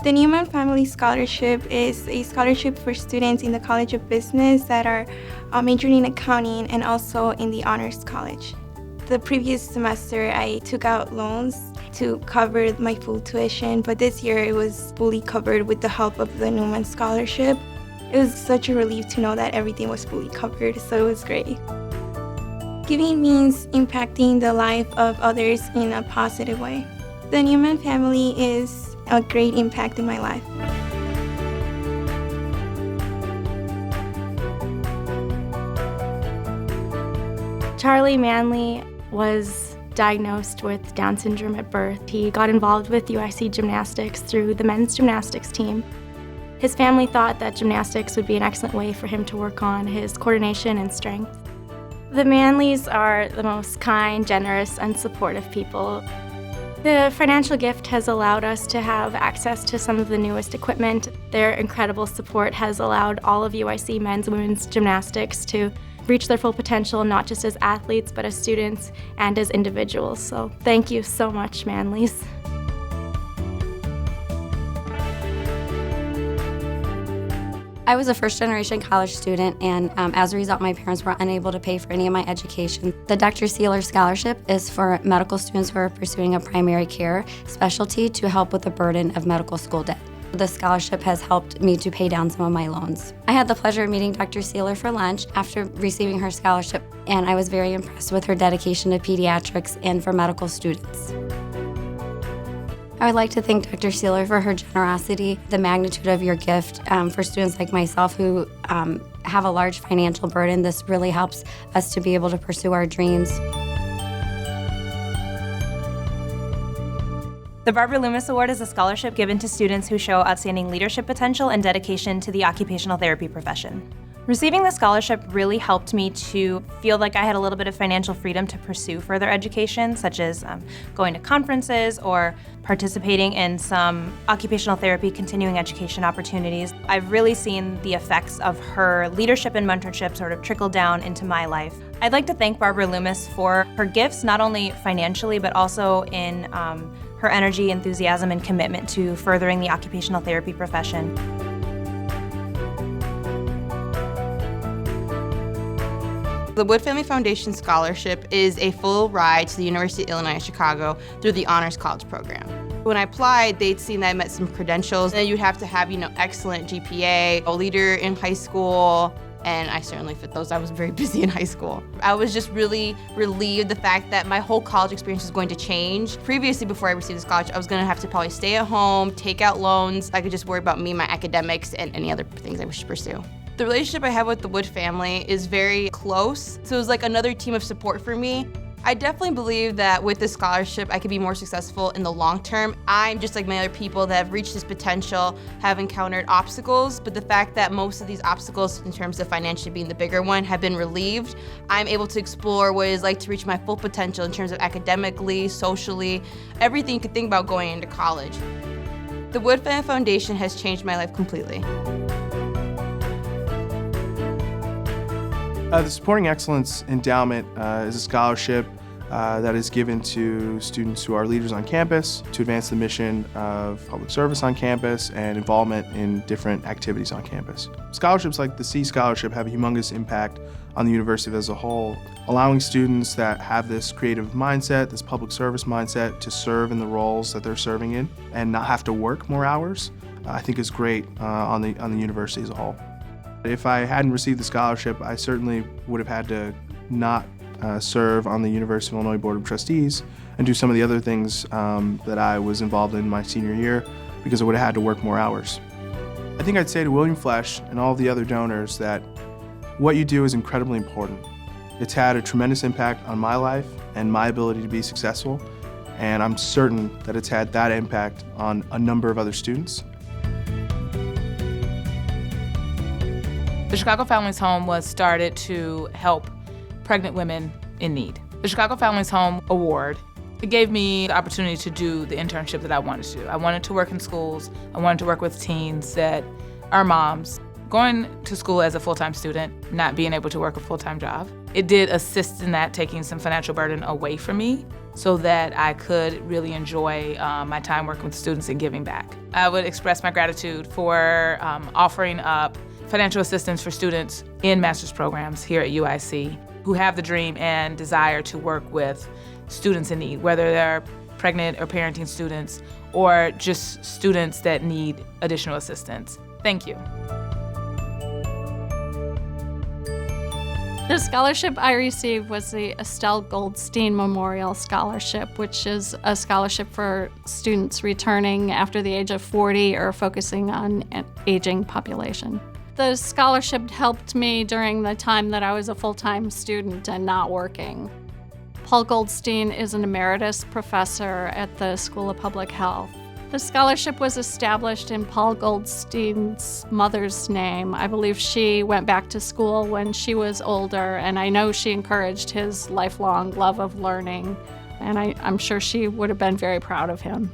The Newman Family Scholarship is a scholarship for students in the College of Business that are majoring in accounting and also in the Honors College. The previous semester, I took out loans to cover my full tuition, but this year it was fully covered with the help of the Newman Scholarship. It was such a relief to know that everything was fully covered, so it was great. Giving means impacting the life of others in a positive way. The Newman family is a great impact in my life. Charlie Manley was diagnosed with Down syndrome at birth. He got involved with UIC gymnastics through the men's gymnastics team. His family thought that gymnastics would be an excellent way for him to work on his coordination and strength. The Manleys are the most kind, generous, and supportive people. The financial gift has allowed us to have access to some of the newest equipment. Their incredible support has allowed all of UIC men's and women's gymnastics to reach their full potential, not just as athletes, but as students and as individuals. So thank you so much, Manleys. I was a first-generation college student, and as a result, my parents were unable to pay for any of my education. The Dr. Sealer Scholarship is for medical students who are pursuing a primary care specialty to help with the burden of medical school debt. The scholarship has helped me to pay down some of my loans. I had the pleasure of meeting Dr. Sealer for lunch after receiving her scholarship, and I was very impressed with her dedication to pediatrics and for medical students. I would like to thank Dr. Sealer for her generosity, the magnitude of your gift for students like myself who have a large financial burden. This really helps us to be able to pursue our dreams. The Barbara Loomis Award is a scholarship given to students who show outstanding leadership potential and dedication to the occupational therapy profession. Receiving the scholarship really helped me to feel like I had a little bit of financial freedom to pursue further education, such as going to conferences or participating in some occupational therapy continuing education opportunities. I've really seen the effects of her leadership and mentorship sort of trickle down into my life. I'd like to thank Barbara Loomis for her gifts, not only financially, but also in her energy, enthusiasm, and commitment to furthering the occupational therapy profession. The Wood Family Foundation Scholarship is a full ride to the University of Illinois at Chicago through the Honors College program. When I applied, they'd seen that I met some credentials, and you'd have to have, excellent GPA, a leader in high school, and I certainly fit those. I was very busy in high school. I was just really relieved the fact that my whole college experience was going to change. Previously, before I received the scholarship, I was gonna have to probably stay at home, take out loans. I could just worry about me, my academics, and any other things I wish to pursue. The relationship I have with the Wood family is very close, so it was like another team of support for me. I definitely believe that with this scholarship, I could be more successful in the long term. I'm just like many other people that have reached this potential, have encountered obstacles, but the fact that most of these obstacles, in terms of financially being the bigger one, have been relieved, I'm able to explore what it's like to reach my full potential in terms of academically, socially, everything you could think about going into college. The Wood Family Foundation has changed my life completely. The Supporting Excellence Endowment is a scholarship that is given to students who are leaders on campus to advance the mission of public service on campus and involvement in different activities on campus. Scholarships like the C Scholarship have a humongous impact on the university as a whole, allowing students that have this creative mindset, this public service mindset, to serve in the roles that they're serving in and not have to work more hours, I think is great on the university as a whole. If I hadn't received the scholarship, I certainly would have had to not serve on the University of Illinois Board of Trustees and do some of the other things that I was involved in my senior year because I would have had to work more hours. I think I'd say to William Flesch and all the other donors that what you do is incredibly important. It's had a tremendous impact on my life and my ability to be successful, and I'm certain that it's had that impact on a number of other students. The Chicago Families Home was started to help pregnant women in need. The Chicago Families Home Award, it gave me the opportunity to do the internship that I wanted to do. I wanted to work in schools. I wanted to work with teens that are moms. Going to school as a full-time student, not being able to work a full-time job, it did assist in that, taking some financial burden away from me so that I could really enjoy my time working with students and giving back. I would express my gratitude for offering up financial assistance for students in master's programs here at UIC who have the dream and desire to work with students in need, whether they're pregnant or parenting students or just students that need additional assistance. Thank you. The scholarship I received was the Estelle Goldstein Memorial Scholarship, which is a scholarship for students returning after the age of 40 or focusing on an aging population. The scholarship helped me during the time that I was a full-time student and not working. Paul Goldstein is an emeritus professor at the School of Public Health. The scholarship was established in Paul Goldstein's mother's name. I believe she went back to school when she was older, and I know she encouraged his lifelong love of learning, and I'm sure she would have been very proud of him.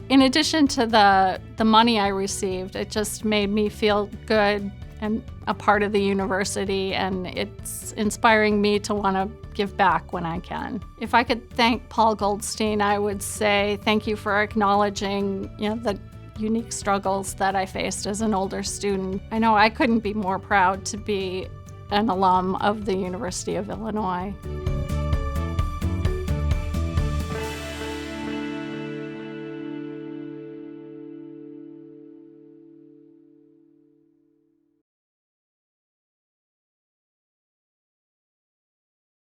In addition to the money I received, it just made me feel good and a part of the university, and it's inspiring me to want to give back when I can. If I could thank Paul Goldstein, I would say thank you for acknowledging, the unique struggles that I faced as an older student. I know I couldn't be more proud to be an alum of the University of Illinois.